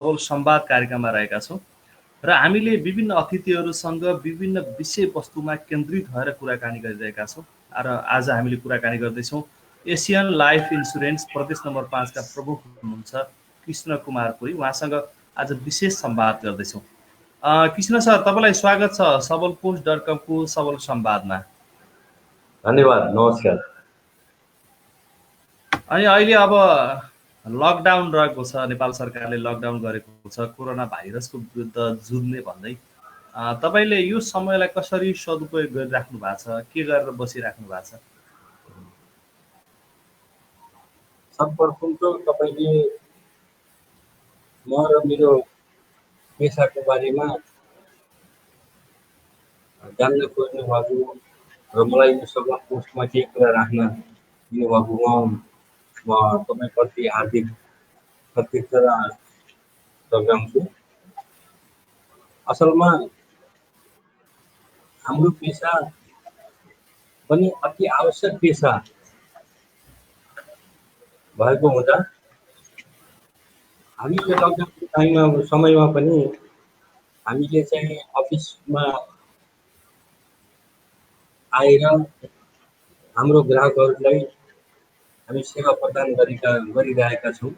सबल संवाद कार्यक्रममा रहेका छौँ र हामीले विभिन्न अतिथिहरूसँग विभिन्न विषयवस्तुमा केन्द्रित भएर कुराकानी गरिरहेका छौँ र आज हामीले कुराकानी गर्दैछौँ एसियन लाइफ इन्सुरेन्स प्रदेश नम्बर 5 का प्रमुख हुनुहुन्छ कृष्ण कुमार पुरी। उहाँसँग आज विशेष संवाद गर्दैछौँ। कृष्ण सर, तपाईँलाई स्वागत छ सबलपुन्ज.com को सबल संवादमा। धन्यवाद, नमस्कार। अनि अहिले अब लकडाउन रहेको छ, नेपाल सरकारले लकडाउन गरेको छ कोरोना भाइरसको विरुद्ध जुझ्ने भन्दै। तपाईँले यो समयलाई कसरी सदुपयोग गरिराख्नु भएको छ, के गरेर बसिराख्नु भएको छ? सर्वप्रथम त तपाईँले म र मेरो पेसाको बारेमा जान्न खोज्नु भएको र मलाई यो सभा पोस्टमा केही कुरा राख्न दिनुभएकोमा म तपाईँप्रति हार्दिक कृतज्ञता जनाउँछु। असलमा हाम्रो पेसा पनि अति आवश्यक पेसा भएको हुँदा हामी यो लकडाउन समयमा पनि हामीले चाहिँ अफिसमा आएर हाम्रो ग्राहकहरूलाई हामी सेवा प्रदान गरिरहेका छौँ।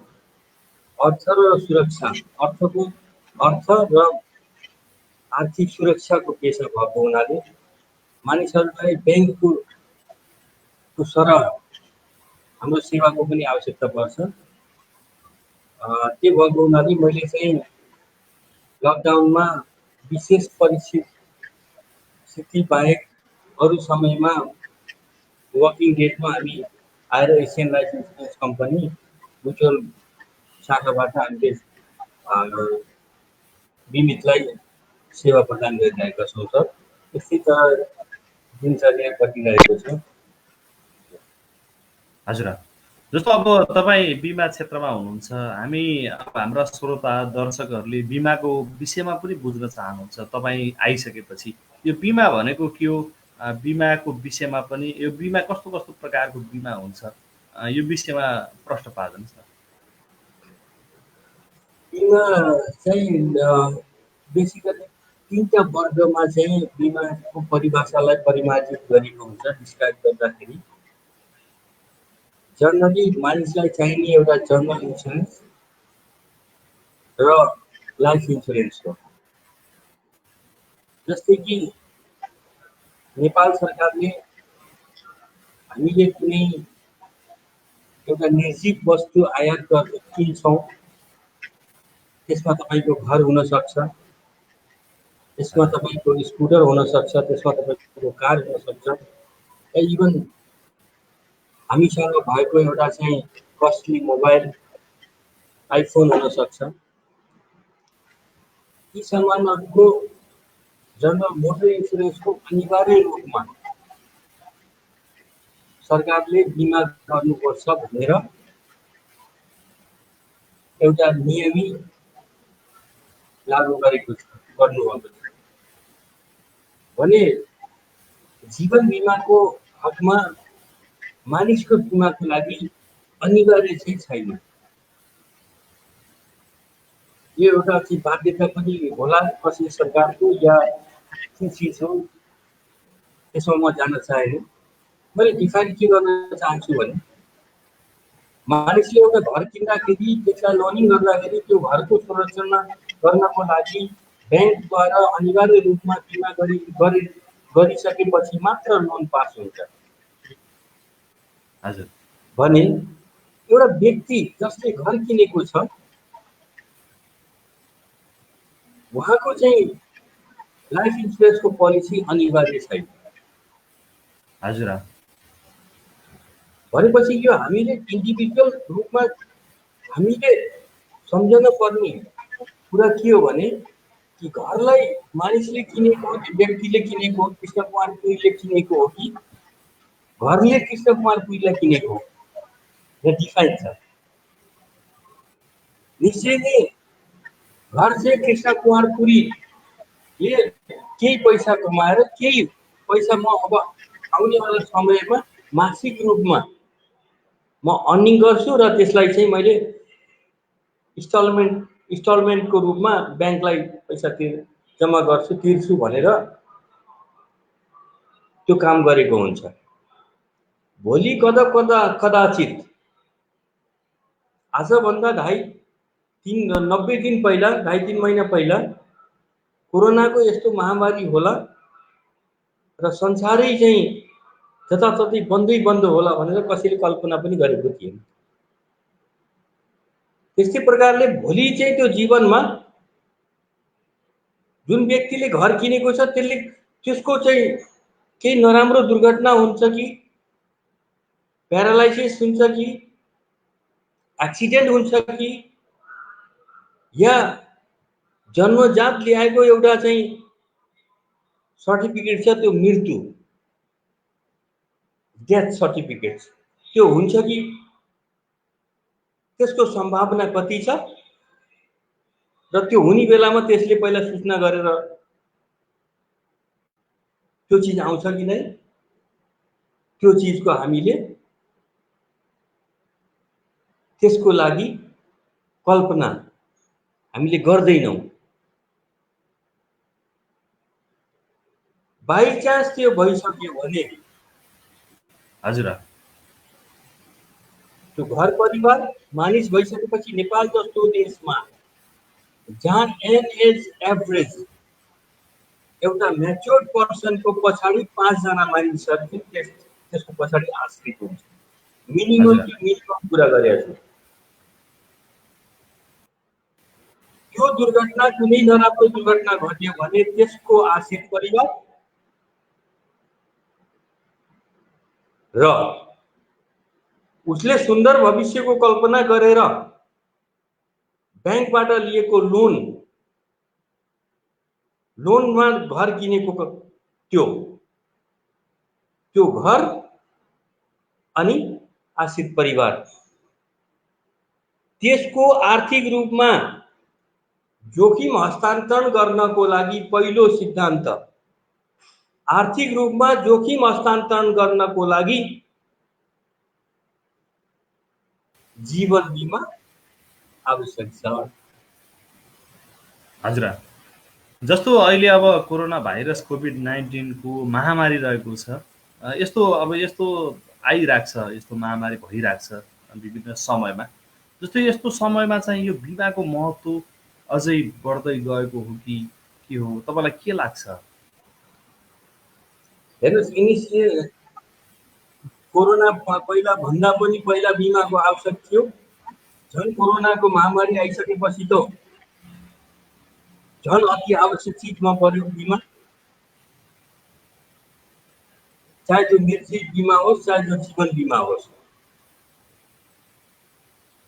अर्थ र सुरक्षा, अर्थ र आर्थिक सुरक्षाको पेसा भएको हुनाले मानिसहरूलाई ब्याङ्कको सरह हाम्रो सेवाको पनि आवश्यकता पर्छ। त्यो भएको हुनाले मैले चाहिँ लकडाउनमा विशेष परिस्थिति बाहेक अरू समयमा वर्किङ डेटमा हामी आएर Asian life insurance company mutual शाखाबाट हामीले बिमितलाई सेवा प्रदान गरिरहेका छौँ सर। यस्तै त दिनचर्या कटिरहेको छ। हजुर, जस्तो अब तपाईँ बिमा क्षेत्रमा हुनुहुन्छ, हामी हाम्रा श्रोता दर्शकहरूले बिमाको विषयमा पनि बुझ्न चाहनुहुन्छ। तपाईँ आइसकेपछि यो बिमा भनेको के हो, बिमाको विषयमा पनि यो बिमा कस्तो कस्तो प्रकारको बिमा हुन्छ, यो विषयमा प्रश्न पार्दैन छ। बिमा चाहिँ बेसिकली तीनटा वर्गमा चाहिँ बिमाको परिभाषालाई परिमार्जित गरेको हुन्छ। डिस्क्राइब गर्दाखेरि जनरली मानिसलाई चाहिने एउटा जनरल इन्सुरेन्स र लाइफ इन्सुरेन्स हो। जस्तै कि नेपाल सरकारले हामीले कुनै एउटा निर्जीव वस्तु आयात गर्न किन्छौँ, त्यसमा तपाईँको घर हुनसक्छ, त्यसमा तपाईँको स्कुटर हुनसक्छ, त्यसमा तपाईँको कार हुनसक्छ, इभन हामीसँग भएको एउटा चाहिँ कस्टली मोबाइल आइफोन हुनसक्छ। यी सामानहरूको जनरल मोटर इन्सुरेन्सको अनिवार्य रूपमा सरकारले बिमा गर्नुपर्छ भनेर एउटा नियमी लागू गर्नुभएको छ भने जीवन बिमाको हकमा मानिसको बिमाको लागि अनिवार्य चाहिँ छैन। यो एउटा चाहिँ बाध्यता पनि होला कसै सरकारको या के चिज हो, त्यसमा म जान्न चाहेन। मैले डिफाइन के गर्न चाहन्छु भने मानिसले एउटा घर किन्दाखेरि त्यसलाई लोनिङ गर्दाखेरि त्यो घरको संरचना गर्नको लागि ब्याङ्कद्वारा अनिवार्य रूपमा बिमा गरिसकेपछि मात्र लोन पास हुन्छ। हजुर, भने एउटा व्यक्ति जसले घर किनेको छ उहाँको चाहिँ लाइफ इन्सुरेन्सको पोलिसी अनिवार्य छैन। हजुर, भनेपछि यो हामीले इन्डिभिजुअल रूपमा हामीले सम्झन पर्ने कुरा के हो भने कि घरलाई मानिसले किनेको हो कि व्यक्तिले किनेको हो, कृष्ण कुमार पुरीले किनेको हो कि घरले कृष्ण कुमार पुरीलाई किनेको हो, यो डिफाइन छ। निश्चय नै घर चाहिँ कृष्ण कुमार पुरीले केही पैसा कमाएर केही पैसा म अब आउनेवाला समयमा मासिक रूपमा म अर्निङ गर्छु र त्यसलाई चाहिँ मैले इन्स्टलमेन्ट इन्स्टलमेन्टको रूपमा ब्याङ्कलाई पैसा जम्मा गर्छु तिर्छु भनेर त्यो काम गरेको हुन्छ। भोलि कदाचित आजभन्दा 90 दिन पहिला 2.5-3 महिना पहिला कोरोनाको यस्तो महामारी होला र संसारै चाहिँ जताततै बन्द होला भनेर कसैले कल्पना पनि गरेको थिएन। त्यस्तै प्रकारले भोलि चाहिँ त्यो जीवनमा जुन व्यक्तिले घर किनेको छ त्यसको चाहिँ केही नराम्रो दुर्घटना हुन्छ कि प्यारालाइसिस हुन्छ कि एक्सिडेन्ट हुन्छ कि या जन्मजात ल्याएको एउटा चाहिँ सर्टिफिकेट छ त्यो मृत्यु डेथ सर्टिफिकेट त्यो हुन्छ कि त्यसको सम्भावना कति छ र त्यो हुने बेलामा त्यसले पहिला सूचना गरेर त्यो चिज आउँछ कि नै त्यो चिजको हामीले त्यसको लागि कल्पना हामीले गर्दैनौं। बाई चान्स त्यो भइसक्यो भने हजुर त्यो घर परिवार मानिस भइसकेपछि नेपाल जस्तो देशमा जहाँ एज एभरेज एउटा म्याच्योर्ड पर्सनको पछाडि 5 जना मानिसहरू त्यसको पछाडि आश्रित हुन्छ। मिनिमम कुरा गरेको छु। त्यो दुर्घटना कुनै नराम्रो दुर्घटना घट्यो भने त्यसको आश्रित परिवार र उसले सुन्दर भविष्यको कल्पना गरेर ब्याङ्कबाट लिएको लोनमा घर किनेको त्यो घर अनि आश्रित परिवार त्यसको आर्थिक रूपमा जोखिम हस्तान्तरण गर्नको लागि पहिलो सिद्धान्त आर्थिक रूपमा जोखिम हस्तान्तरण गर्नको लागि जीवन बीमा आवश्यक छ। हजुर जस्तो अहिले अब कोरोना भाइरस कोभिड-19 को महामारी रहेको छ यस्तो आइरहेको छ यस्तो महामारी भइरहेको छ विभिन्न समयमा जस्तो यस्तो समयमा चाहिँ यो बिमाको महत्त्व अझै बढ्दै गएको हो कि के हो तपाईलाई के लाग्छ? हेर्नुस् कोरोना पहिला भन्दा पनि पहिला बिमाको आवश्यक थियो। झन् कोरोनाको महामारी आइसकेपछि त झन् अति आवश्यक चीजमा पर्यो बिमा। चाहे त्यो मृत्यु बिमा होस् चाहे त्यो जीवन बिमा होस्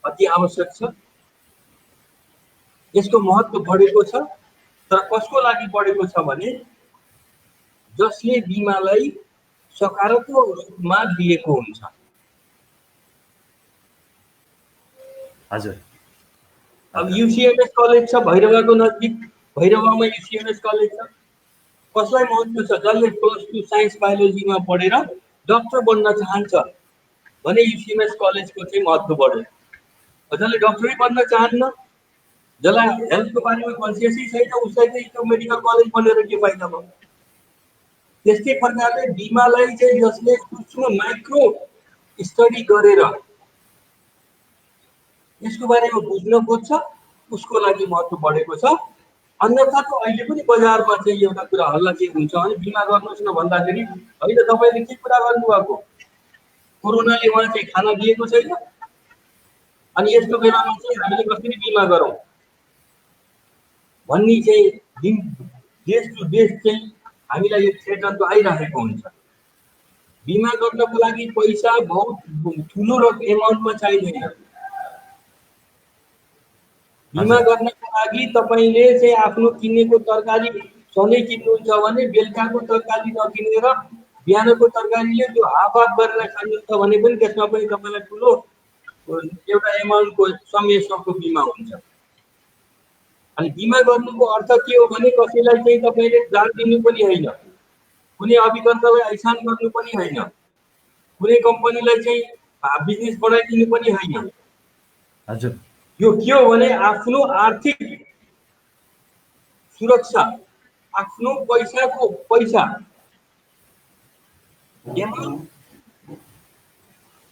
अति आवश्यक छ। यसको महत्त्व बढेको छ तर कसको लागि बढेको छ भने जसले बिमालाई सकारात्मक रूपमा लिएको हुन्छ। हजुर अब यूसीएमएस कलेज छ भैरवाको नजिक भैरवामा यूसीएमएस कलेज छ कसलाई महत्त्व छ जसले +2 साइन्स बायोलोजीमा पढेर डाक्टर बन्न चाहन्छ भने यूसीएमएस कलेजको चाहिँ महत्त्व बढ्यो। जसले डाक्टरै बन्न चाहन्न जसलाई हेल्थको बारेमा कन्सियसै छैन उसलाई चाहिँ त्यो मेडिकल कलेज बनेर के फाइदा भयो। त्यस्तै प्रकारले बिमालाई चाहिँ जसले सूक्ष्म माइक्रो स्टडी गरेर यसको बारेमा बुझ्न खोज्छ उसको लागि महत्त्व बढेको छ। अन्यथा त अहिले पनि बजारमा चाहिँ एउटा कुरा हल्ला के हुन्छ भने बिमा गर्नुहोस् न भन्दाखेरि होइन तपाईले के कुरा गर्नुभएको कोरोनाले उहाँ चाहिँ खाना दिएको छैन अनि यस्तो बेलामा चाहिँ हामीले कसरी बिमा गरौँ भन्ने चाहिँ देश टु देश चाहिँ हामीलाई यो थ्रेटन त आइरहेको हुन्छ। बिमा गर्नको लागि पैसा बहुत ठुलो एमाउन्टमा चाहिँदैन। बिमा गर्नको लागि तपाईले चाहिँ आफ्नो किनेको तरकारी सधैँ किन्नुहुन्छ भने बेलुकाको तरकारी नकिनेर बिहानको तरकारीले त्यो हाफ गरेर खानुहुन्छ भने पनि त्यसमा पनि तपाईलाई ठुलो एउटा एमाउन्टको समेसनको बिमा हुन्छ। अनि बिमा गर्नुको अर्थ के हो भने कसैलाई चाहिँ तपाईले दान दिनु पनि होइन कुनै अभिकर्तालाई ऐसान गर्नु पनि होइन कुनै कम्पनीलाई चाहिँ बिजनेस बढाइदिनु पनि होइन। हजुर यो के हो भने आफ्नो आर्थिक सुरक्षा, आफ्नो पैसाको पैसा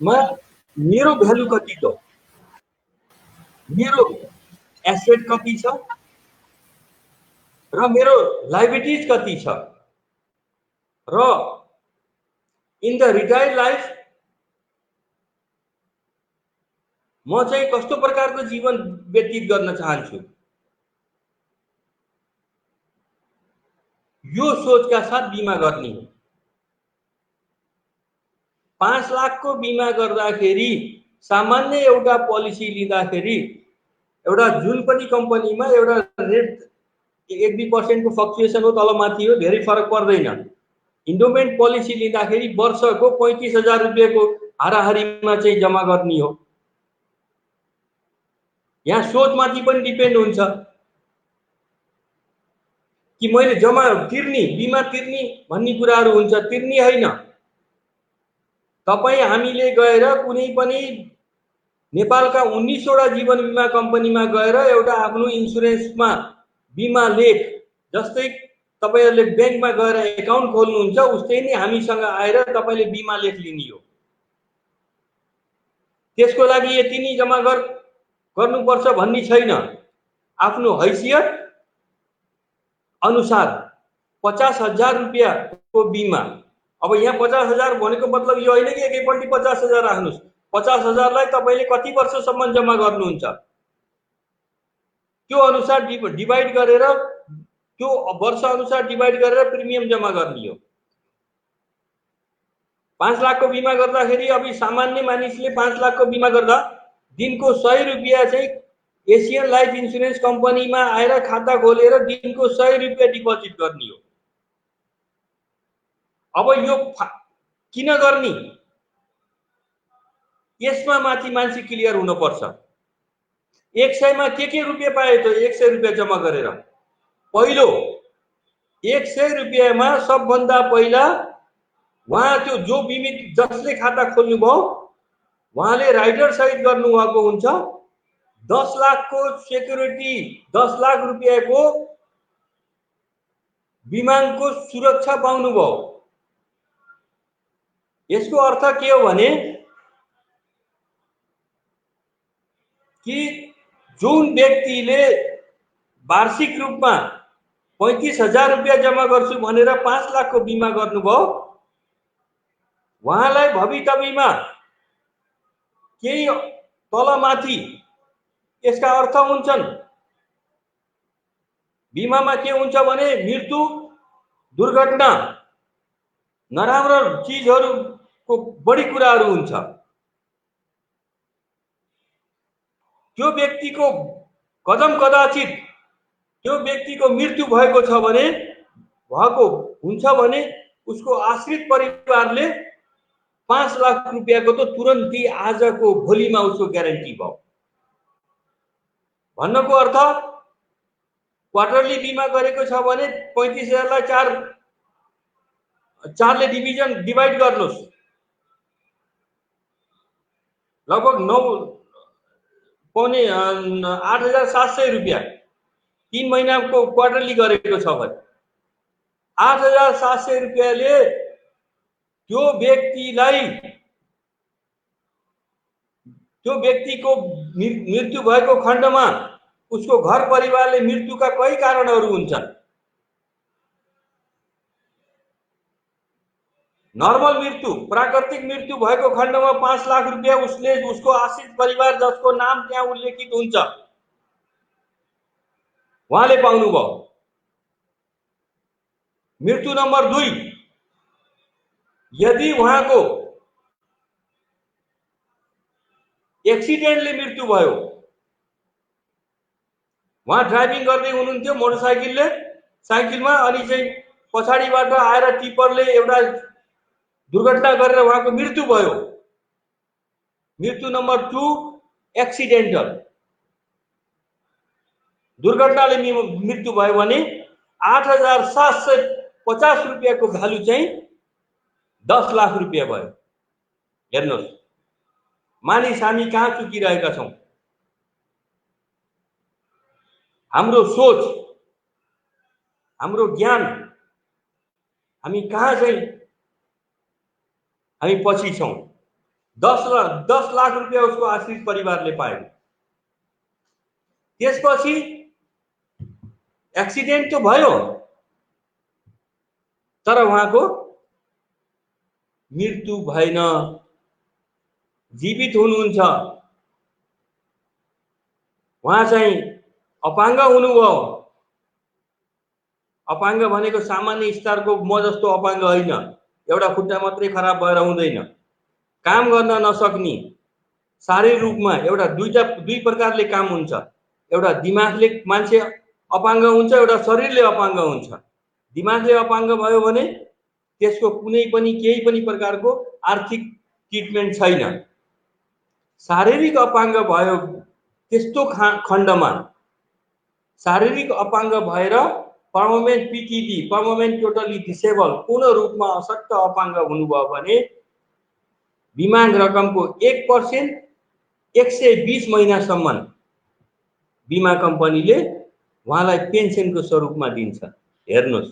मा मेरो भ्यालु कति छ, मेरो एसेट कति छ र मेरो लाइबिलिटिज कति छ र इन द रिटायर्ड लाइफ म चाहिँ कस्तो प्रकारको जीवन व्यतीत गर्न चाहन्छु। यो सोचका साथ बिमा गर्ने हो। 5 लाखको बिमा गर्दाखेरि सामान्य एउटा पोलिसी लिँदाखेरि एउटा जुन पनि कम्पनीमा एउटा रेट 1-2% को फ्लक्चुएसन हो, तलमाथि हो, धेरै फरक पर्दैन। इन्डोमेन्ट पोलिसी लिँदाखेरि वर्षको 35,000 रुपियाँको हाराहारीमा चाहिँ जम्मा गर्ने हो। यहाँ सोचमाथि पनि डिपेन्ड हुन्छ कि मैले जम्मा तिर्ने, बिमा तिर्ने भन्ने कुराहरू हुन्छ, तिर्ने होइन। तपाईँ हामीले गएर कुनै पनि नेपालका 19 वटा जीवन बिमा कम्पनीमा गएर एउटा आफ्नो इन्सुरेन्समा बिमा लेख, जस्तै तपाईहरुले बैंकमा गएर एकाउन्ट खोल्नुहुन्छ उस्तै नै हामीसँग आएर तपाईले बिमा लेख लिने हो। त्यसको लागि यति नै जम्मा गर्नुपर्छ भन्ने छैन। आफ्नो हैसियत अनुसार 50,000 रुपैयाँको बिमा। अब यहाँ 50,000 भनेको मतलब यो होइन कि एकैपल्टी 50,000 राख्नुस्। 50,000 लाई तपाईले कति वर्षसम्म जम्मा गर्नुहुन्छ त्यो अनुसार डिवाइड गरेर, त्यो वर्ष अनुसार डिवाइड गरेर प्रिमियम जम्मा गर्ने हो। 5 लाख को बिमा गर्दाखेरि अब सामान्य मानिसले 5 लाख को बिमा गर्दा दिनको 100 रुपैयाँ चाहिँ एशियन लाइफ इन्सुरेन्स कम्पनीमा आएर खाता खोलेर दिनको 100 रुपैयाँ डिपोजिट गर्ने हो। अब यो किन गर्ने, यसमा माथि मान्छे क्लियर हुनुपर्छ। 100 मा के रुपैयाँ पाए त 100 रुपैयाँ जम्मा गरेर? पहिलो 100 रुपैयाँमा सबभन्दा पहिला वहाँ त्यो जो बिमित जसले खाता खोल्नु भयो वहाँले राइडर सहित गर्नु भएको हुन्छ। 10 लाख को सिक्युरिटी, 10 लाख रुपैयाँको बिमाको सुरक्षा पाउनु भयो। यसको अर्थ के हो भने कि जुन व्यक्तिले वार्षिक रूपमा 35,000 रुपैयाँ जम्मा गर्छु भनेर 5 लाख को बिमा गर्नुभयो, वहाँलाई भवितव्यमा केही तलमाथि यसका अर्थ हुन्छन्। बिमामा के हुन्छ भने मृत्यु, दुर्घटना, नराम्रो चीजहरुको बढी कुराहरू हुन्छ। त्यो व्यक्तिको कदम कदाचित त्यो व्यक्तिको मृत्यु भएको हुन्छ भने उसको आश्रित परिवारले 5 लाख रुपैयाँको त तुरन्तै आजको भोलिमा उसको ग्यारेन्टी भयो। भन्नको अर्थ क्वार्टरली बिमा गरेको छ भने 35,000 लाई 4 ले डिवाइड गर्नुस्, लगभग 8,700 रुपैयाँ 3 महीनाको क्वार्टरली गरेको छ भने 8,700 रुपैयाँले त्यो व्यक्तिको मृत्यु भएको खण्डमा उसको घर परिवारले मृत्युका कई कारणहरू हुन्छन्। नर्मल मृत्यु, प्राकृतिक मृत्यु भएको खण्डमा 5 लाख रुपैयाँ उसले उसको आश्रित परिवार जसको नाम त्यहाँ उल्लेखित हुन्छ उहाँले पाउनु भयो। मृत्यु नम्बर 2, यदि उहाँको एक्सिडेन्टले मृत्यु भयो, उहाँ ड्राइभिङ गर्दै हुनुहुन्थ्यो साइकलमा, अनि चाहिँ पछाडीबाट आएर टिपरले एउटा दुर्घटना गरेर उहाँको मृत्यु भयो। मृत्यु नम्बर 2 एक्सिडेन्टल, दुर्घटनाले मृत्यु भयो भने 8,750 रुपैयाँको भ्यालु चाहिँ 10 लाख रुपैयाँ भयो। हेर्नुहोस् मानिस हामी कहाँ चुकिरहेका छौं। हाम्रो सोच, हाम्रो ज्ञान, हामी कहाँ चाहिँ हामी पछि छौँ। 10 लाख रुपियाँ उसको आश्रित परिवारले पायो। त्यसपछि एक्सिडेन्ट त भयो, तर उहाँको मृत्यु भएन, जीवित हुनुहुन्छ। उहाँ चाहिँ अपाङ्ग हुनुभयो। अपाङ्ग भनेको सामान्य स्तरको म जस्तो अपाङ्ग होइन, एउटा खुट्टा मात्रै खराब भएर हुँदैन। काम गर्न नसक्ने, शारीरिक रूपमा एउटा दुई प्रकारले काम हुन्छ। एउटा दिमागले मान्छे अपाङ्ग हुन्छ, एउटा शरीरले अपाङ्ग हुन्छ। दिमागले अपाङ्ग भयो भने त्यसको कुनै पनि केही पनि प्रकारको आर्थिक ट्रिटमेन्ट छैन। शारीरिक अपाङ्ग भयो त्यस्तो खण्डमा शारीरिक अपाङ्ग भएर पर्मनेन्ट पिटिडी, पर्मनेन्ट टोटली डिसेबल, पूर्ण रूपमा अशक्त अपाङ्ग हुनुभयो भने बिमा रकमको 1% 120 महिनासम्म बिमा कम्पनीले उहाँलाई पेन्सनको स्वरूपमा दिन्छ। हेर्नुहोस्,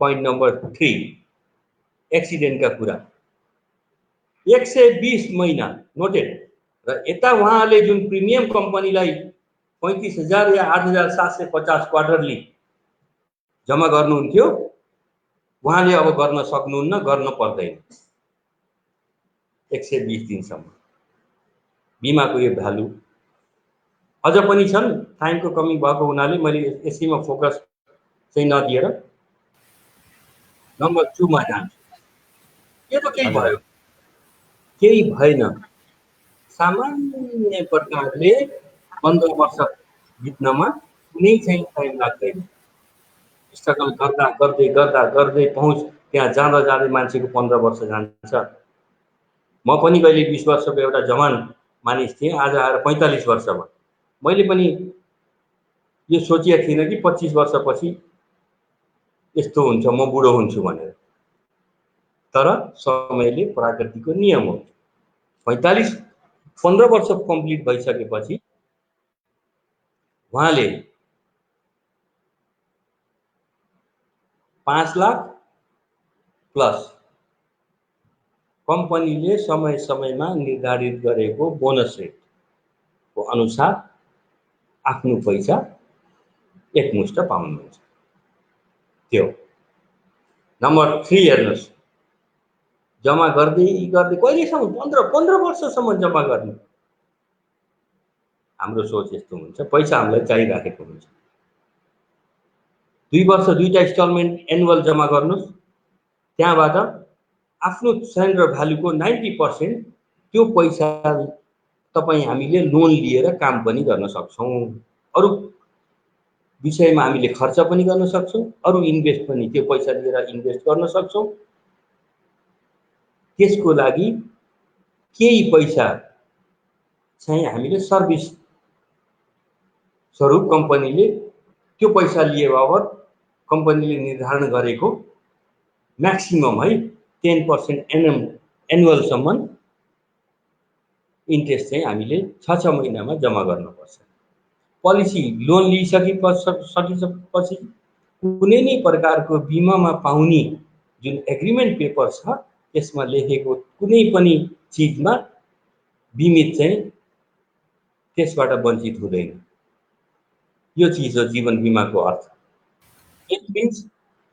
पोइन्ट नम्बर 3 एक्सिडेन्टका कुरा 120 महिना नोटेड। र यता उहाँले जुन प्रिमियम कम्पनीलाई 35,000 या 8,750 क्वार्टरली जम्मा गर्नुहुन्थ्यो, उहाँले अब गर्न सक्नुहुन्न, गर्न पर्दैन। 120 दिनसम्म बिमाको यो भ्यालु अझ पनि छन्। टाइमको कमी भएको हुनाले मैले यसैमा फोकस चाहिँ नदिएर नम्बर 2 मा जान्छु। के त केही भयो? केही भएन। सामान्य प्रकारले 15 वर्ष बित्नमा कुनै चाहिँ टाइम लाग्दैन। स्ट्रगल गर्दा गर्दै गर्दा गर्दै पहुँच त्यहाँ जाँदा जाँदै मान्छेको 15 वर्ष जान्छ। म पनि कहिले 20 वर्षको एउटा जवान मानिस थिएँ, आज आएर 45 वर्ष भयो। मैले पनि यो सोचेको थिइनँ कि 25 वर्षपछि यस्तो हुन्छ, म बुढो हुन्छु भनेर। तर समयले प्रकृतिको नियम हो। 15 वर्ष कम्प्लिट भइसकेपछि उहाँले 5 लाख प्लस कम्पनीले समय समयमा निर्धारित गरेको बोनस रेटको अनुसार आफ्नो पैसा एकमुष्ट पाउनुहुन्छ। त्यो नम्बर 3 हेर्नुहोस्, जम्मा गर्दै गर्दै कहिलेसम्म 15 वर्षसम्म जम्मा गर्ने। हाम्रो सोच यस्तो हुन्छ, पैसा हामीलाई चाहिराखेको हुन्छ। 2 वर्ष 2टा इन्स्टलमेन्ट एनुअल जम्मा गर्नुहोस्, त्यहाँबाट आफ्नो सरेन्डर भ्यालुको 90% त्यो पैसा तपाईँ हामीले लोन लिएर काम पनि गर्न सक्छौँ। अरू विषयमा हामीले खर्च पनि गर्न सक्छौँ, अरू इन्भेस्ट पनि त्यो पैसा लिएर इन्भेस्ट गर्न सक्छौँ। त्यसको लागि केही पैसा चाहिँ हामीले सर्भिस स्वरूप कम्पनीले त्यो पैसा लिए बापत कम्पनीले निर्धारण गरेको म्याक्सिमम है 10% एनुअलसम्म इन्ट्रेस्ट चाहिँ हामीले 6 महिनामा जम्मा गर्नुपर्छ। पोलिसी लोन लिइसकेपछि कुनै नै प्रकारको बिमामा पाउने जुन एग्रिमेन्ट पेपर छ त्यसमा लेखेको कुनै पनि चिजमा बिमित चाहिँ त्यसबाट वञ्चित हुँदैन। यो चिज हो जीवन बिमाको अर्थ। इट मिन्स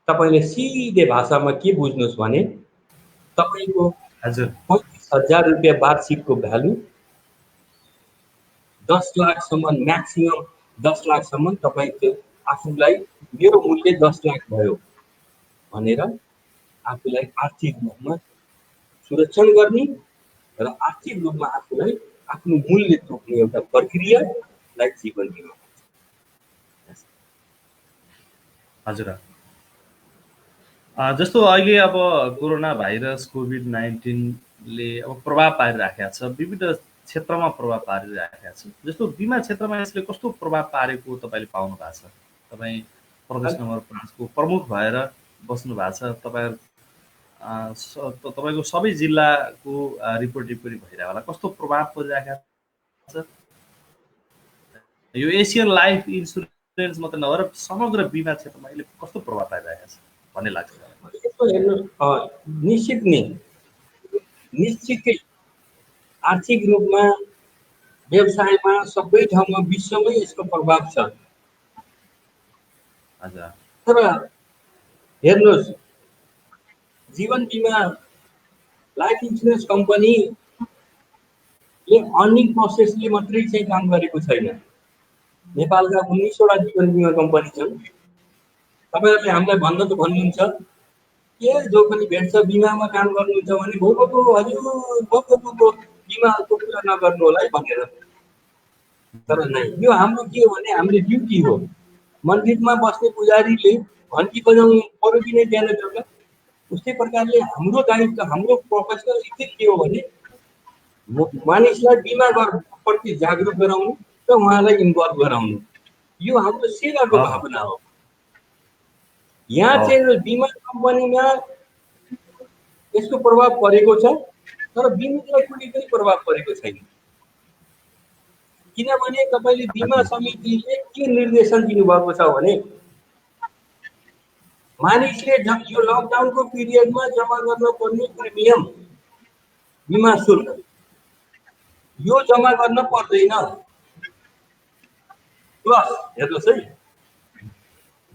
तपाईले सिधै भाषामा के बुझ्नुहोस् भने तपाईको 35,000 रुपियाँ वार्षिकको भ्यालु 10 लाखसम्म, म्याक्सिमम 10 लाखसम्म तपाईको आफूलाई मेरो मूल्य 10 लाख भयो भनेर आफूलाई आर्थिक रूपमा सुरक्षण गर्ने र आर्थिक रूपमा आफूलाई आफ्नो मूल्य तोक्ने एउटा प्रक्रियालाई जीवन बिमा भन्छ। हजुर, जस्तो अहिले अब कोरोना भाइरस कोभिड-19ले अब प्रभाव पारिराखेको छ, विभिन्न क्षेत्रमा प्रभाव पारिराखेको छ। जस्तो बिमा क्षेत्रमा यसले कस्तो प्रभाव पारेको तपाईँले पाउनु भएको छ? तपाईँ प्रदेश नम्बर 5 को प्रमुख भएर बस्नु भएको छ। तपाईँको सबै जिल्लाको रिपोर्ट भइरहेको होला, कस्तो प्रभाव परिरहेको छ? यो एसियन लाइफ इन्सुरेन्स इन्सुरेन्स मात्र नभएर समग्र बिमा क्षेत्रमा अहिले कस्तो प्रभाव पाइरहेको छ भन्ने लाग्छ मलाई? यसो हेर्नुहोस्, निश्चितै आर्थिक रूपमा व्यवसायमा सबै ठाउँमा विश्वमै यसको प्रभाव छ। हजुर तर हेर्नुहोस्, जीवन बिमा लाइफ इन्सुरेन्स कम्पनीले अर्निङ प्रोसेसले मात्रै चाहिँ काम गरेको छैन। नेपालका 19वटा जीवन बिमा कम्पनी छन्। तपाईँहरूले हामीलाई भन्नुहुन्छ के जो पनि भेट्छ बिमामा काम गर्नुहुन्छ भने भोको हजुर भोको बिमाको कुरा नगर्नु होला है भनेर। तर नै यो हाम्रो के हो भने हाम्रो ड्युटी हो। मन्दिरमा बस्ने पुजारीले घन्टी बजाउनु पर्यो कि नै बिहान बेलुका? उस्तै प्रकारले हाम्रो दायित्व, हाम्रो प्रोफेसनल इथिक के हो भने मानिसलाई बिमा प्रति जागरुक गराउनु र उहाँलाई इन्भल्भ गराउनु। यो हाम्रो सेवाको भावना हो। यहाँ चाहिँ बिमा कम्पनीमा यसको प्रभाव परेको छ, तर बिमितलाई कुनै पनि प्रभाव परेको छैन। किनभने तपाईँले बिमा समितिले के निर्देशन दिनुभएको छ भने मानिसले यो लकडाउनको पिरियडमा जम्मा गर्न पर्ने प्रिमियम, बिमा शुल्क यो जम्मा गर्न पर्दैन। प्लस हेर्नुहोस् है,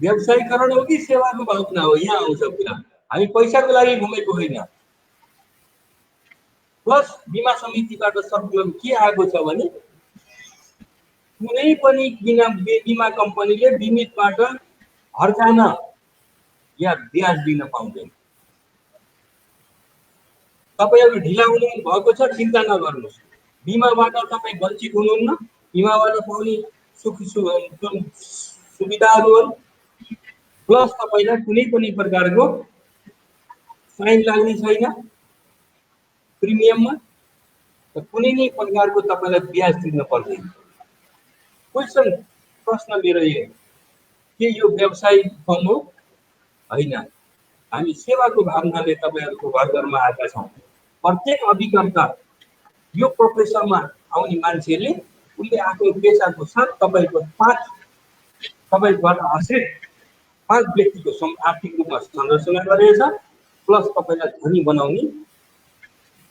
व्यवसायीकरण हो कि सेवाको भावना हो, यहाँ आउँछ कुरा। हामी पैसाको लागि घुमेको होइन। प्लस बिमा समितिबाट सर्कुलर के आएको छ भने कुनै पनि बिमा कम्पनीले बिमितबाट हर्जाना या ब्याज दिन पाउँदैन। तपाईँहरू ढिला हुनु भएको छ, चिन्ता नगर्नुहोस्। बिमाबाट तपाईँ वञ्चित हुनुहुन्न। बिमाबाट पाउने सुविधाहरू प्लस तपाईँलाई कुनै पनि प्रकारको फाइन लाग्ने छैन प्रिमियममा, कुनै नै प्रकारको तपाईँलाई ब्याज तिर्न पर्दैन। प्रश्न मेरो के यो व्यवसाय फर्म हो? होइन। हामी सेवाको भावनाले तपाईँहरूको घर घरमा आएका छौँ। प्रत्येक अभिकर्ता यो प्रोफेसनमा आउने मान्छेले उनले आफ्नो पेसाको साथ तपाईँबाट आश्रित 5 व्यक्तिको आर्थिक रूपमा संरचना गरेछ। प्लस तपाईँलाई धनी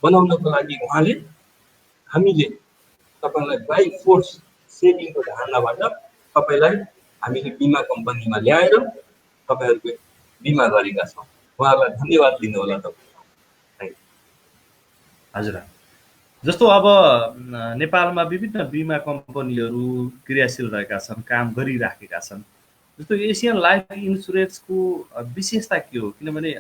बनाउनको लागि उहाँले हामीले तपाईँलाई बाई फोर्स सेभिङको धारणाबाट तपाईँलाई हामीले बिमा कम्पनीमा ल्याएर तपाईँहरूको बिमा गरेका छौँ। उहाँहरूलाई धन्यवाद दिनु होला तपाईँ। हजुर, जस्तो अब नेपालमा विभिन्न बिमा कम्पनीहरू क्रियाशील रहेका छन्, काम गरिराखेका छन्। जस्तो एसियन लाइफ इन्सुरेन्सको विशेषता के हो? किनभने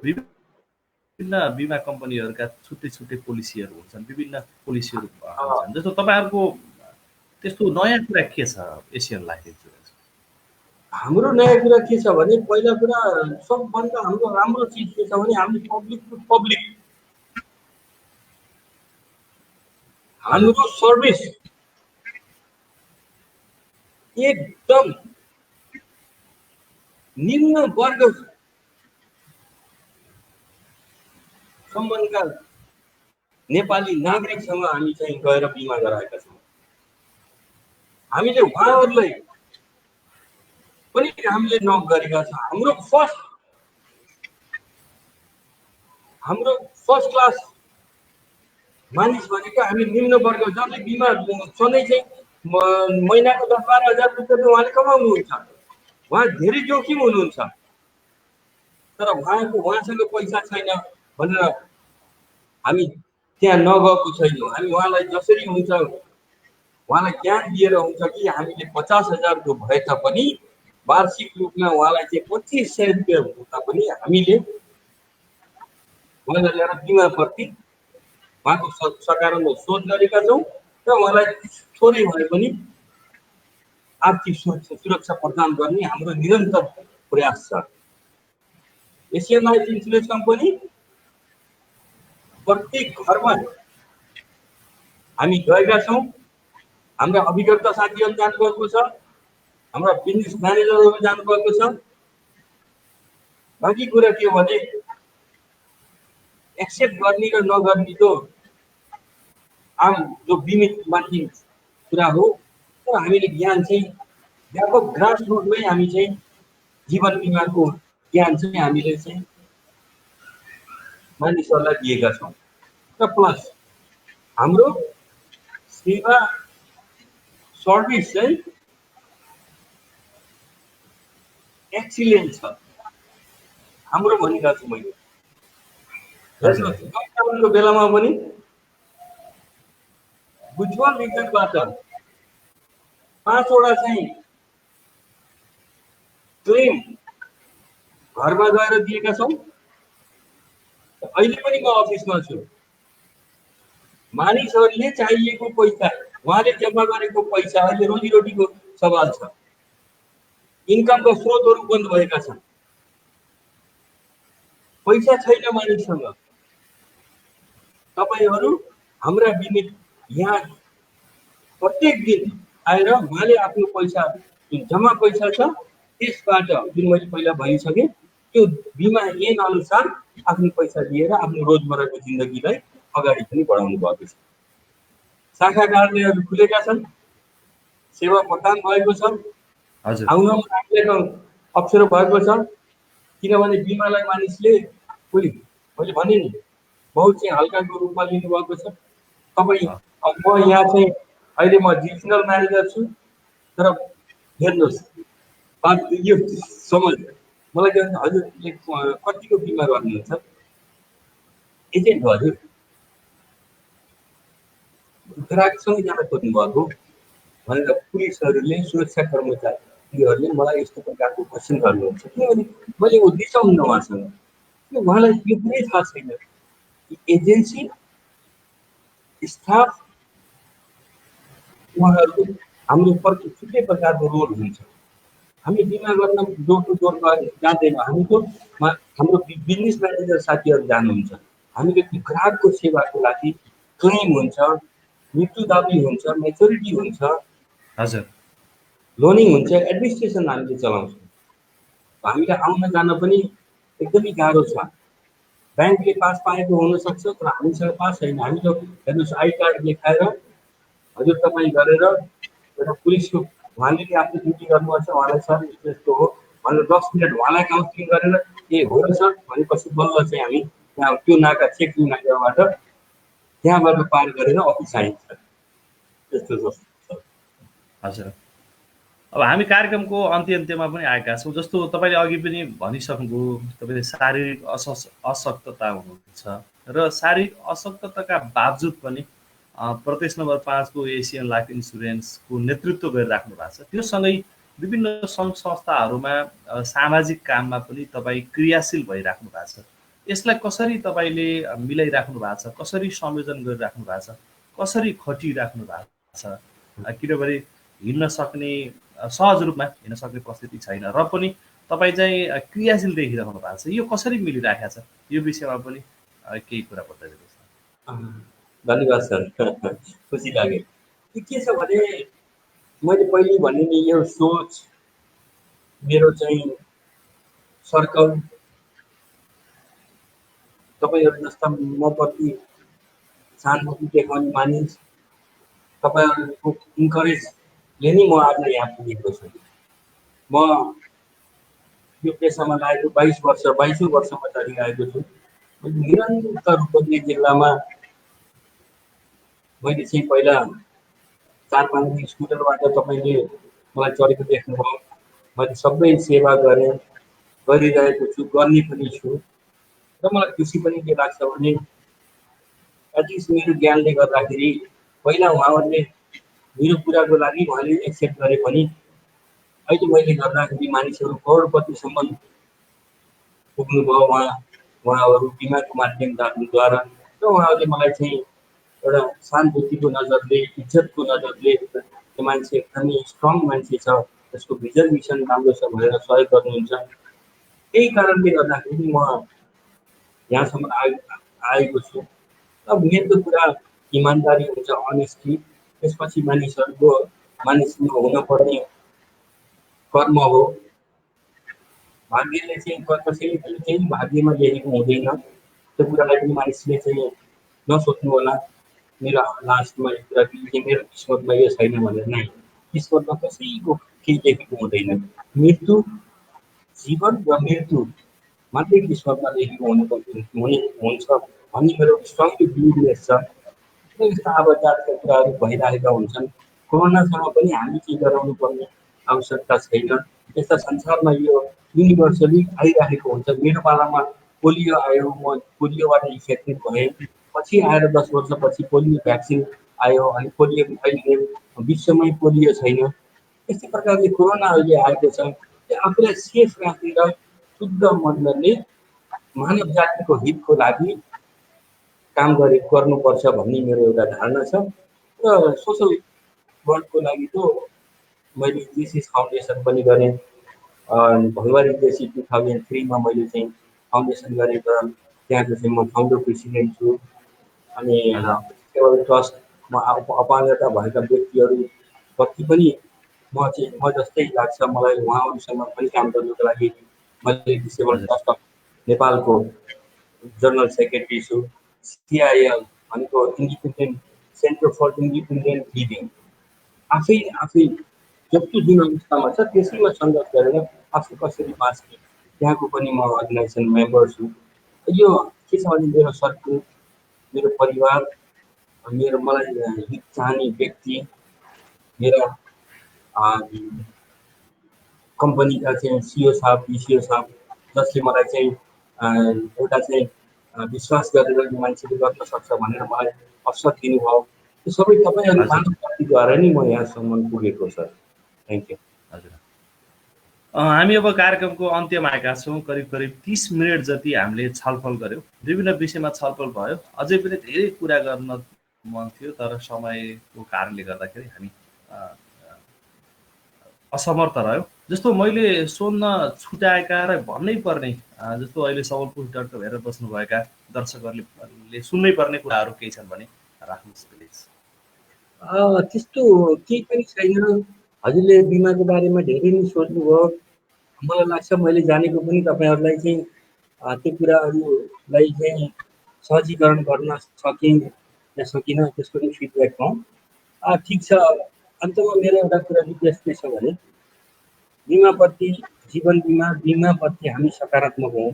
विभिन्न बिमा कम्पनीहरूका छुट्टै छुट्टै पोलिसीहरू हुन्छन्, विभिन्न पोलिसीहरू हुन्छन्। जस्तो तपाईँहरूको त्यस्तो नयाँ कुरा के छ एसियन लाइफ इन्सुरेन्स? हाम्रो नयाँ कुरा के छ भने पहिला कुरा सबभन्दा हाम्रो राम्रो चिज के छ भने हामी पब्लिक टु पब्लिक हाम्रो सर्भिस एकदम निम्न वर्ग सम्बन्धका नेपाली नागरिकसँग हामी चाहिँ गएर बिमा गराएका छौँ। हामीले उहाँहरूलाई पनि हामीले नक गरेका छ। हाम्रो फर्स्ट क्लास मानिस भनेको हामी निम्न वर्ग, जसले बिमा सधैँ चाहिँ महिनाको 10-12 हजार रुपियाँ उहाँले कमाउनुहुन्छ। उहाँ धेरै जोखिम हुनुहुन्छ, तर उहाँसँग पैसा छैन भनेर हामी त्यहाँ नगएको छैनौँ। हामी उहाँलाई जसरी हुन्छ उहाँलाई ज्ञान दिएर हुन्छ कि हामीले 50,000 भए तापनि वार्षिक रूपमा उहाँलाई चाहिँ 2500 रुपियाँ हुँदा पनि हामीले उहाँलाई ल्याएर बिमाप्रति उहाँको सकारात्मक सोच गरेका छौँ र उहाँलाई थोरै भए पनि आर्थिक सुरक्षा प्रदान गर्ने हाम्रो निरन्तर प्रयास छ। एसियन लाइफ इन्सुरेन्स कम्पनी प्रत्येक घरमा हामी गएका छौँ। हाम्रा अभिकर्ता साथीहरू जानुभएको छ, हाम्रा बिजनेस म्यानेजरहरू जानुभएको छ। बाँकी कुरा के हो भने एक्सेप्ट गर्ने र नगर्ने त आम जो बिमित माथि कुरा हो, तर हामीले ज्ञान चाहिँ व्यापक ग्रास रुटमै हामी चाहिँ जीवन बिमाको ज्ञान चाहिँ हामीले चाहिँ मानिसहरूलाई दिएका छौँ र प्लस हाम्रो सेवा सर्भिस चाहिँ एक्सिलेन्ट छ हाम्रो भनेका छु मैले। हेर्नुहोस् लकडाउनको बेलामा पनि उज्जवल विद्युतबाट 5 वटा चाहिँ क्लेम घरमा गएर दिएका छौँ। अहिले पनि म अफिसमा छु, मानिसहरूले चाहिएको पैसा, उहाँले जम्मा गरेको पैसा, अहिले रोजीरोटीको सवाल छ, इन्कमको स्रोतहरू बन्द भएका छन्, पैसा छैन मानिससँग। तपाईँहरू हाम्रा बिमित यहाँ प्रत्येक दिन आएर उहाँले आफ्नो पैसा, जुन जम्मा पैसा छ त्यसबाट, जुन मैले पहिला भनिसकेँ, त्यो बिमा ऐन अनुसार आफ्नो पैसा दिएर आफ्नो रोजमर्राको जिन्दगीलाई अगाडि पनि बढाउनु भएको छ। शाखा कार्यालयहरू खुलेका छन्, सेवा प्रदान भएको छ, आउनमा लागेको अप्ठ्यारो भएको छ। किनभने बिमालाई मानिसले मैले भने नि बहुत चाहिँ हल्काको रूपमा लिनुभएको छ। तपाईँ म यहाँ चाहिँ अहिले म डिभिजनल म्यानेजर छु, तर हेर्नुहोस् यो समझ मलाई के भन्छ, हजुरले कतिको बिमा गर्नुहुन्छ? एजेन्ट हो हजुर, ग्राहकसँगै जान खोज्नु भएको भनेर पुलिसहरूले, सुरक्षा कर्मचारीहरूले मलाई यस्तो प्रकारको क्वेसन गर्नुहुन्छ। किनभने मैले उद्देश्यहुन्न उहाँसँग, उहाँलाई यो कुनै थाहा छैन। एजेन्सी स्टाफ उहाँहरूको हाम्रो छुट्टै प्रकारको रोल हुन्छ। हामी बिमा गर्न डोर टु डोर जाँदैनौँ, हाम्रो बिजनेस म्यानेजर साथीहरू जानुहुन्छ। हामीले ग्राहकको सेवाको लागि क्लेम हुन्छ, मृत्यु दाबी हुन्छ, मेच्योरिटी हुन्छ, हजुर, लोनिङ हुन्छ, एडमिनिस्ट्रेसन हामीले चलाउँछौँ। हामीलाई आउन जान पनि एकदमै गाह्रो छ। ब्याङ्कले पास पाएको हुनसक्छ, तर हामीसँग पास छैन। हामी त हेर्नुहोस् आई कार्ड देखाएर हजुर तपाईँ गरेर एउटा पुलिसको उहाँले आफ्नो ड्युटी गर्नुपर्छ, उहाँलाई सर यस्तो हो भनेर 10 मिनट उहाँलाई काउन्सिलिङ गरेर ए हो र सर भनेपछि बल्ल चाहिँ हामी त्यहाँ त्यो नाका चेकिङ नाकाबाट त्यहाँबाट पार गरेर अफिस आइन्छ। त्यस्तो जस्तो छ। हजुर। अब हामी कार्यक्रमको अन्त्यमा पनि आएका छौँ। जस्तो तपाईँले अघि पनि भनिसक्नुभयो, तपाईँले शारीरिक अशक्तता हुनुहुन्छ र शारीरिक अशक्तताका बावजुद पनि प्रदेश नम्बर 5 को एसियन लाइफ इन्सुरेन्सको नेतृत्व गरिराख्नु भएको छ। त्योसँगै विभिन्न सङ्घ संस्थाहरूमा सामाजिक काममा पनि तपाईँ क्रियाशील भइराख्नु भएको छ। यसलाई कसरी तपाईँले मिलाइराख्नु भएको छ, कसरी संयोजन गरिराख्नु भएको छ, कसरी खटिराख्नु भएको छ? किनभने हिँड्न सक्ने, सहज रूपमा हिँड्न सक्ने परिस्थिति छैन र पनि तपाईँ चाहिँ क्रियाशील देखिराख्नु भएको छ। यो कसरी मिलिराखेको छ, यो विषयमा पनि केही कुरा बताइदिनुहोस्। धन्यवाद सर, खुसी लाग्यो। के छ भने मैले पहिले भने नि यो सोच मेरो चाहिँ सर्कल तपाईँहरू जस्ता म प्रति सहानुभूति देखाउने मानिस, तपाईँहरूको इन्करेजले नै म आज यहाँ पुगेको छु। म यो पेसामा लागेको 22औं वर्षमा चलिरहेको छु। निरन्तर रूपले जिल्लामा मैले चाहिँ पहिला 4-5 दिन स्कुटरबाट तपाईँले मलाई चढेको देख्नुभयो। मैले सबै सेवा गरेँ, गरिरहेको छु, गर्ने पनि छु र मलाई खुसी पनि के लाग्छ भने एटलिस्ट मेरो ज्ञानले गर्दाखेरि पहिला उहाँहरूले मेरो कुराको लागि उहाँले एक्सेप्ट गरे पनि अहिले मैले गर्दाखेरि मानिसहरू करोडपतिसम्म पुग्नुभयो। उहाँहरू बिमाको माध्यमद्वारा र उहाँहरूले मलाई चाहिँ एउटा सहानुभूतिको नजरले, इज्जतको नजरले त्यो मान्छे एकदमै स्ट्रङ मान्छे छ, त्यसको भिजन मिसन राम्रो छ भनेर सहयोग गर्नुहुन्छ। त्यही कारणले गर्दाखेरि म यहाँसम्म आएको छु। अब मेरो कुरा इमान्दारी हुन्छ, अनेस्टी, त्यसपछि मानिसमा हुनुपर्ने कर्म हो। भाग्यले चाहिँ कसैले पनि केही भाग्यमा लेखेको हुँदैन, त्यो कुरालाई पनि मानिसले चाहिँ नसोच्नु होला। मेरो लास्टमा एक कुरा के मेरो किस्मतमा यो छैन भनेर नै, किस्मतमा कसैको केही लेखेको हुँदैन। मृत्यु, जीवन र मृत्यु मात्रै ईश्वरमा लेखेको हुन्छ भन्ने मेरो स्ट्रङली बिलिभनेस छ। यस्ता अब जातका कुराहरू भइरहेका हुन्छन्। कोरोनासँग पनि हामी के गराउनु पर्ने आवश्यकता छैन। यस्ता संसारमा यो युनिभर्सली आइरहेको हुन्छ। मेरो पालामा पोलियो आयो, म पोलियोबाट इफेक्टेड भएँ। पछि आएर 10 वर्षपछि पोलियो भ्याक्सिन आयो अनि पोलियो अहिले विश्वमै पोलियो छैन। यस्तै प्रकारले कोरोना अहिले आएको छ। आफूलाई सेफ राखेर शुद्ध मनले मानव जातिको हितको लागि काम गर्नुपर्छ भन्ने मेरो एउटा धारणा छ। र सोसल वर्कको लागि त मैले जेसिस फाउन्डेसन पनि गरेँ। भलवारी जेसी 2003 मा मैले चाहिँ फाउन्डेसन गरेर त्यहाँको चाहिँ म फाउन्डर प्रेसिडेन्ट छु। अनि सेवा ट्रस्टमा अपाङ्गता भएका व्यक्तिहरू कति पनि म जस्तै लाग्छ मलाई, उहाँहरूसँग पनि काम गर्नुको लागि मैले डिसेबल ट्रस्ट अफ नेपालको जनरल सेक्रेटरी छु। सिआइएल भनेको independent centre for independent living, आफै जस्तो जुन अवस्थामा छ त्यसैमा सङ्घर्ष गरेर आफू कसरी बाँच्ने, त्यहाँको पनि म अर्गनाइजेसन मेम्बर छु। यो के छ भने मेरो सर्कल, मेरो परिवार, मेरो मलाई हित चाहने व्यक्ति, मेरा कम्पनीका चाहिँ सिओ साहब, पिसिओ साहब, जसले मलाई चाहिँ एउटा चाहिँ विश्वास गरेर यो मान्छेले गर्न सक्छ भनेर मलाई अवसर दिनुभयो। त्यो सबै तपाईँहरू मानव जातिद्वारा नै म यहाँसम्म पुगेको छ। Thank you. हजुर, हामी अब कार्यक्रमको अन्त्यमा आएका छौँ। करिब 30 मिनट जति हामीले छलफल गऱ्यौँ, विभिन्न विषयमा छलफल भयो। अझै पनि धेरै कुरा गर्न मन थियो, तर समयको कारणले गर्दाखेरि हामी असमर्थ रह्यौँ। जस्तो मैले सोध्न छुट्याएका र भन्नै पर्ने, जस्तो अहिले सबलपुर.com हेरेर बस्नुभएका दर्शकहरूले सुन्नै पर्ने कुराहरू केही छन् भने राख्नुहोस् प्लिज। त्यस्तो केही पनि छैन। हजुरले बिमाको बारेमा धेरै नै सोध्नुभयो। मलाई लाग्छ मैले जानेको पनि तपाईँहरूलाई चाहिँ त्यो कुराहरूलाई चाहिँ सहजीकरण गर्न सकेँ या सकिनँ, त्यसको पनि फिडब्याक पाऊँ। ठिक छ। अन्तमा मेरो एउटा कुरा रिक्वेस्ट के छ भने बिमाप्रति, जीवन बिमाप्रति हामी सकारात्मक हौँ।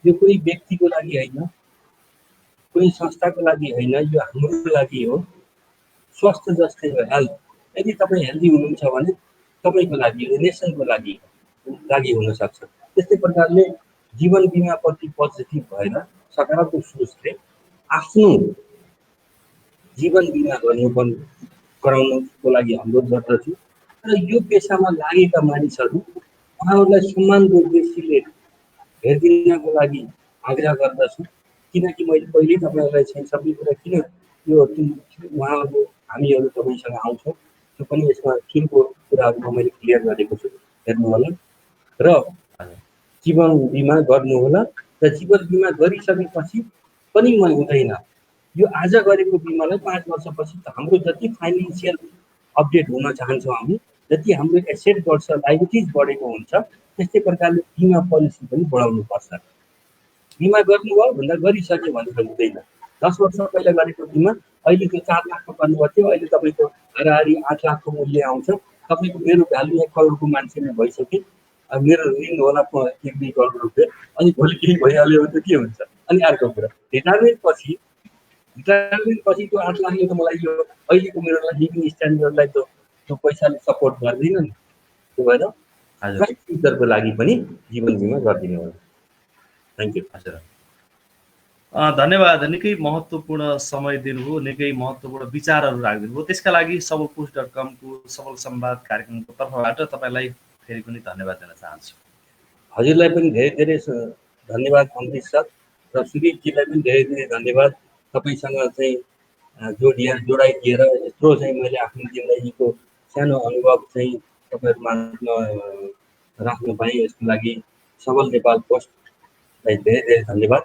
यो कुनै व्यक्तिको लागि होइन, कुनै संस्थाको लागि होइन, यो हाम्रो लागि हो। स्वास्थ्य जस्तै हो हेल्थ। यदि तपाईँ हेल्दी हुनुहुन्छ भने तपाईँको लागि, नेसनको लागि हुनसक्छ। त्यस्तै प्रकारले जीवन बिमाप्रति पोजिटिभ भएर सकारात्मक सोचले आफ्नो जीवन बिमा गराउनको लागि अनुरोध गर्दछु। र यो पेसामा लागेका मानिसहरू, उहाँहरूलाई सम्मानको दृष्टिले हेरिदिनको लागि आग्रह गर्दछु। किनकि मैले पहिल्यै तपाईँहरूलाई चाहिँ सबै कुरा किन यो उहाँहरू हामीहरू तपाईँसँग आउँछौँ, त्यो पनि यसमा सुरुको कुराहरूमा मैले क्लियर गरेको छु, हेर्नु होला। र जीवन बिमा गर्नु होला। र जीवन बिमा गरिसकेपछि पनि म हुँदैन, यो आज गरेको बिमालाई 5 वर्षपछि हाम्रो जति फाइनेन्सियल अपडेट हुन चाहन्छौँ हामी, जति हाम्रो एसेट बढ्छ, लाइबिलिटिज बढेको हुन्छ, त्यस्तै प्रकारले बिमा पोलिसी पनि बढाउनु पर्छ। बिमा गर्नुभयो भन्दा गरिसक्यो भनेर हुँदैन। 10 वर्ष पहिला गरेको बिमा अहिले त्यो 4 लाखको गर्नुभएको थियो, अहिले तपाईँको हाराहारी 8 लाखको मूल्य आउँछ। तपाईँको मेरो भ्यालु 1 करोडको मान्छेले भइसक्यो, मेरो ऋण होला 1-2 करोड रुपियाँ। अनि भोलि केही भइहाल्यो भने त के हुन्छ? अनि अर्को कुरा, रिटायरमेन्ट पछि त्यो 8 लाखले त मलाई यो अहिलेको मेरो लिभिङ स्ट्यान्डर्डलाई त त्यो पैसाले सपोर्ट गर्दैन नि। त्यो भएर फ्युचरको लागि पनि जीवन बिमा गरिदिनु होला। Thank you. हजुर, धन्यवाद। निकै महत्त्वपूर्ण समय दिनुभयो, निकै महत्त्वपूर्ण विचारहरू राखिदिनु भयो। त्यसका लागि सबलपुर.com को सबल संवाद कार्यक्रमको तर्फबाट तपाईँलाई फेरि पनि धन्यवाद दिन चाहन्छु। हजुरलाई पनि धेरै धेरै धन्यवाद अमृत सर, र सुदीपजीलाई पनि धेरै धेरै धन्यवाद। तपाईँसँग चाहिँ जोडाइदिएर यत्रो चाहिँ मैले आफ्नो जिन्दगीको सानो अनुभव चाहिँ तपाईँहरूमा राख्न पाएँ, यसको लागि सबल नेपाल पोस्टलाई धेरै धेरै धन्यवाद।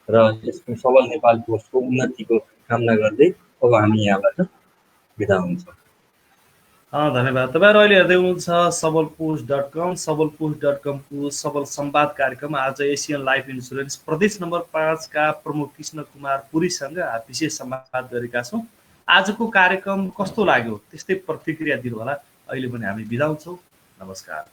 र यसको सबल नेपाल पोस्टको उन्नतिको कामना गर्दै अब हामी यहाँबाट बिदा हुन्छौँ। धन्यवाद। तपाईँहरू अहिले हेर्दै हुनुहुन्छ सबलपुर.com को सबल संवाद कार्यक्रम। आज एसियन लाइफ इन्सुरेन्स प्रदेश नम्बर 5 का प्रमुख कृष्ण कुमार पुरीसँग विशेष संवाद गरेका छौँ। आजको कार्यक्रम कस्तो लाग्यो त्यस्तै प्रतिक्रिया दिनु होला। अहिले पनि हामी बिदा हुन्छौँ। नमस्कार।